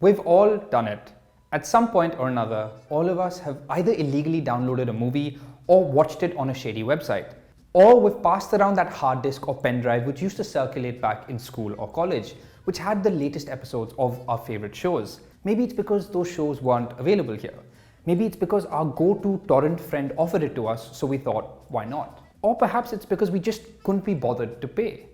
We've all done it. At some point or another, all of us have either illegally downloaded a movie or watched it on a shady website. Or we've passed around that hard disk or pen drive which used to circulate back in school or college, which had the latest episodes of our favorite shows. Maybe it's because those shows weren't available here. Maybe it's because our go-to torrent friend offered it to us, so we thought, why not? Or perhaps it's because we just couldn't be bothered to pay.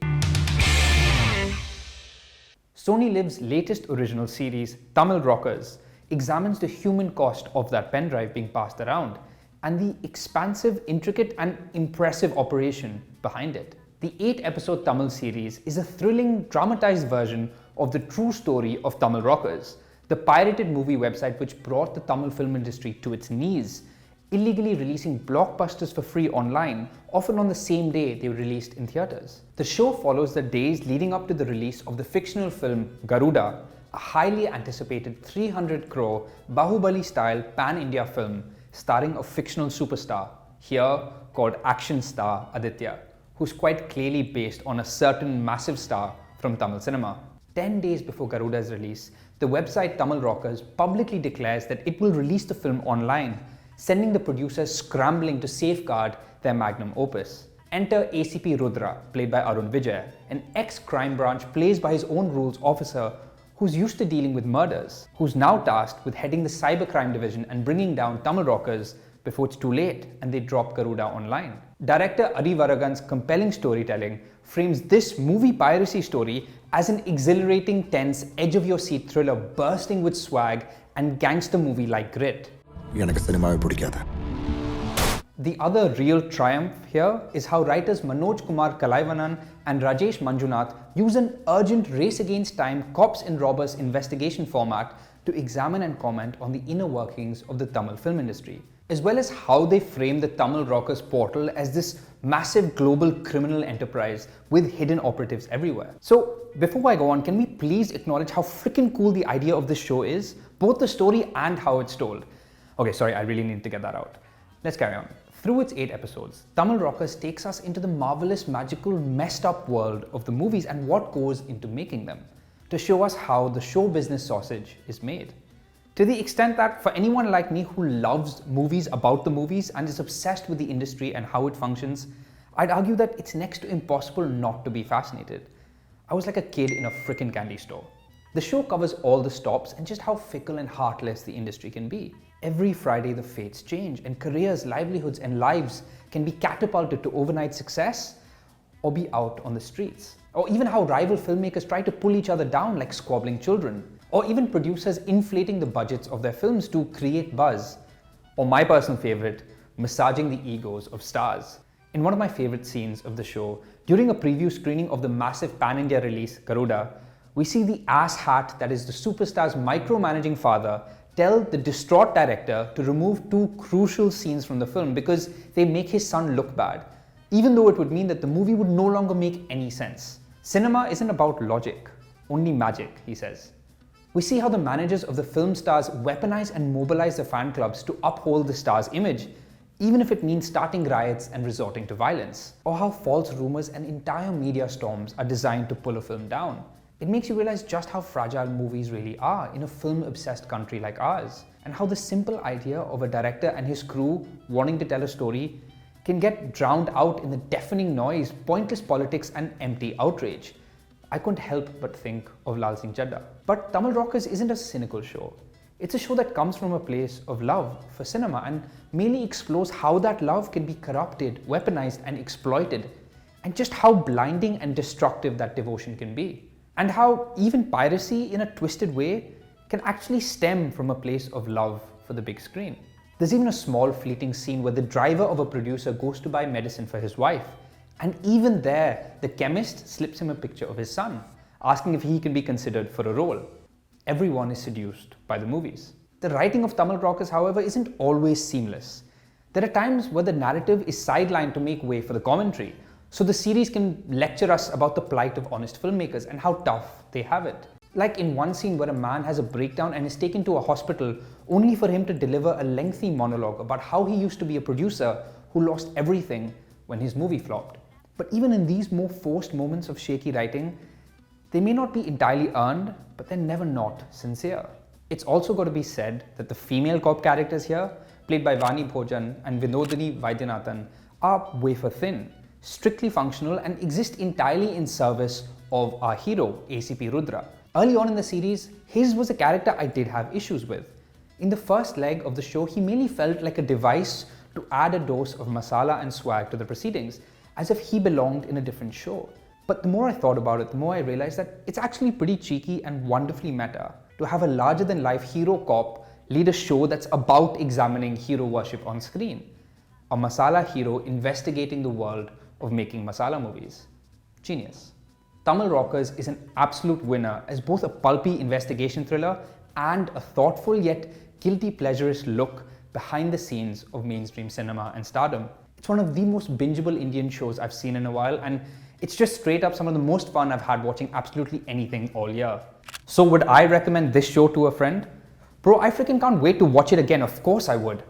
SonyLIV's latest original series, Tamil Rockers, examines the human cost of that pen drive being passed around and the expansive, intricate and impressive operation behind it. The 8-episode Tamil series is a thrilling, dramatized version of the true story of Tamil Rockers, the pirated movie website which brought the Tamil film industry to its knees, illegally releasing blockbusters for free online, often on the same day they were released in theatres. The show follows the days leading up to the release of the fictional film Garuda, a highly anticipated 300 crore Bahubali-style pan-India film starring a fictional superstar, here called action star Aditya, who's quite clearly based on a certain massive star from Tamil cinema. 10 days before Garuda's release, the website Tamil Rockers publicly declares that it will release the film online, sending the producers scrambling to safeguard their magnum opus. Enter ACP Rudra, played by Arun Vijay, an ex-crime branch plays by his own rules officer who's used to dealing with murders, who's now tasked with heading the cybercrime division and bringing down Tamil Rockers before it's too late and they drop Garuda online. Director Arivazhagan's compelling storytelling frames this movie piracy story as an exhilarating, tense, edge-of-your-seat thriller bursting with swag and gangster movie-like grit. The other real triumph here is how writers Manoj Kumar Kalaivanan and Rajesh Manjunath use an urgent race-against-time cops and robbers investigation format to examine and comment on the inner workings of the Tamil film industry, as well as how they frame the Tamil Rockers portal as this massive global criminal enterprise with hidden operatives everywhere. So before I go on, can we please acknowledge how freaking cool the idea of this show is, both the story and how it's told? Okay, sorry, I really need to get that out. Let's carry on. Through its 8 episodes, Tamil Rockers takes us into the marvelous, magical, messed up world of the movies and what goes into making them, to show us how the show business sausage is made. To the extent that for anyone like me who loves movies about the movies and is obsessed with the industry and how it functions, I'd argue that it's next to impossible not to be fascinated. I was like a kid in a frickin' candy store. The show covers all the stops and just how fickle and heartless the industry can be. Every Friday the fates change and careers, livelihoods and lives can be catapulted to overnight success or be out on the streets. Or even how rival filmmakers try to pull each other down like squabbling children. Or even producers inflating the budgets of their films to create buzz. Or my personal favorite, massaging the egos of stars. In one of my favorite scenes of the show, during a preview screening of the massive pan-India release Garuda, we see the ass hat that is the superstar's micromanaging father tell the distraught director to remove 2 crucial scenes from the film because they make his son look bad, even though it would mean that the movie would no longer make any sense. Cinema isn't about logic, only magic, he says. We see how the managers of the film stars weaponize and mobilize the fan clubs to uphold the star's image, even if it means starting riots and resorting to violence. Or how false rumors and entire media storms are designed to pull a film down. It makes you realize just how fragile movies really are in a film-obsessed country like ours, and how the simple idea of a director and his crew wanting to tell a story can get drowned out in the deafening noise, pointless politics and empty outrage. I couldn't help but think of Lal Singh Chaddha. But Tamil Rockers isn't a cynical show. It's a show that comes from a place of love for cinema and mainly explores how that love can be corrupted, weaponized and exploited, and just how blinding and destructive that devotion can be. And how even piracy in a twisted way can actually stem from a place of love for the big screen. There's even a small fleeting scene where the driver of a producer goes to buy medicine for his wife, and even there, the chemist slips him a picture of his son, asking if he can be considered for a role. Everyone is seduced by the movies. The writing of Tamil Rockers, however, isn't always seamless. There are times where the narrative is sidelined to make way for the commentary, so the series can lecture us about the plight of honest filmmakers and how tough they have it. Like in one scene where a man has a breakdown and is taken to a hospital only for him to deliver a lengthy monologue about how he used to be a producer who lost everything when his movie flopped. But even in these more forced moments of shaky writing, They may not be entirely earned, but they're never not sincere. It's also got to be said that the female cop characters here, played by Vani Bhojan and Vinodini Vaidyanathan, are wafer thin, strictly functional, and exist entirely in service of our hero, ACP Rudra. Early on in the series, his was a character I did have issues with. In the first leg of the show, he merely felt like a device to add a dose of masala and swag to the proceedings, as if he belonged in a different show. But the more I thought about it, the more I realized that it's actually pretty cheeky and wonderfully meta to have a larger-than-life hero cop lead a show that's about examining hero worship on screen. A masala hero investigating the world of making masala movies. Genius. Tamil Rockers is an absolute winner as both a pulpy investigation thriller and a thoughtful yet guilty pleasurist look behind the scenes of mainstream cinema and stardom. It's one of the most bingeable Indian shows I've seen in a while, and it's just straight up some of the most fun I've had watching absolutely anything all year. So would I recommend this show to a friend? Bro, I freaking can't wait to watch it again, of course I would.